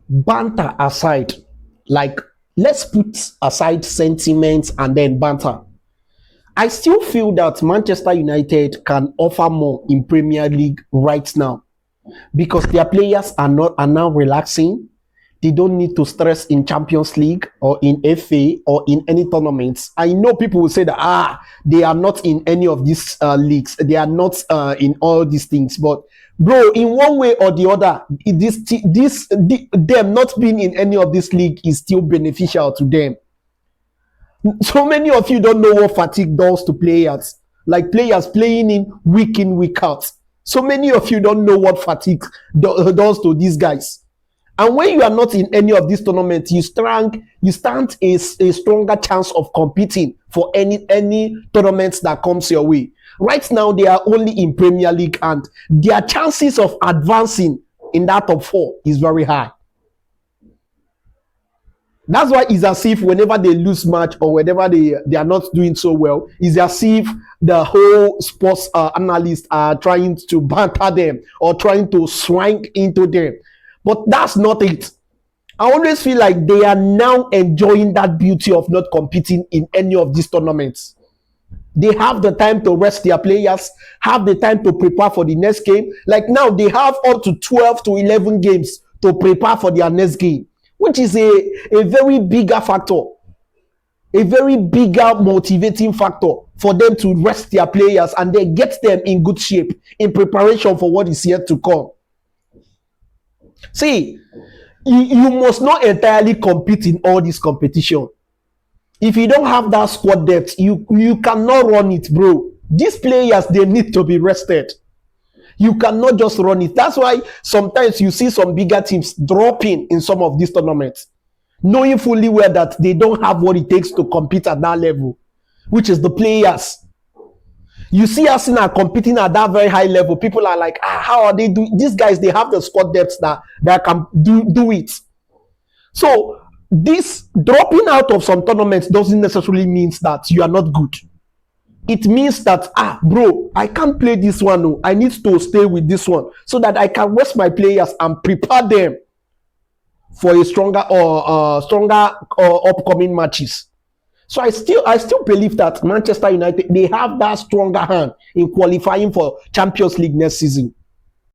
banter aside, like let's put aside sentiments and then banter. I still feel that Manchester United can offer more in Premier League right now because their players are now relaxing. They don't need to stress in Champions League or in FA or in any tournaments. I know people will say that they are not in any of these leagues. They are not in all these things. But bro, in one way or the other, them not being in any of this league is still beneficial to them. So many of you don't know what fatigue does to players, like players playing in, week out. So many of you don't know what fatigue does to these guys. And when you are not in any of these tournaments, you stand a stronger chance of competing for any tournaments that comes your way. Right now, they are only in Premier League, and their chances of advancing in that top four is very high. That's why it's as if whenever they lose match or whenever they are not doing so well, it's as if the whole sports analysts are trying to banter them or trying to swank into them. But that's not it. I always feel like they are now enjoying that beauty of not competing in any of these tournaments. They have the time to rest their players, have the time to prepare for the next game. Like now, they have up to 12 to 11 games to prepare for their next game, which is a very bigger factor, a very bigger motivating factor for them to rest their players and then get them in good shape in preparation for what is yet to come. See, you must not entirely compete in all this competition. If you don't have that squad depth, you cannot run it, bro. These players, they need to be rested. You cannot just run it. That's why sometimes you see some bigger teams dropping in some of these tournaments, knowing fully well that they don't have what it takes to compete at that level, which is the players. You see Arsenal competing at that very high level. People are like, how are they doing? These guys, they have the squad depth that can do it. So this dropping out of some tournaments doesn't necessarily mean that you are not good. It means that, bro, I can't play this one. No. I need to stay with this one so that I can rest my players and prepare them for a stronger upcoming matches. So I still believe that Manchester United, they have that stronger hand in qualifying for Champions League next season.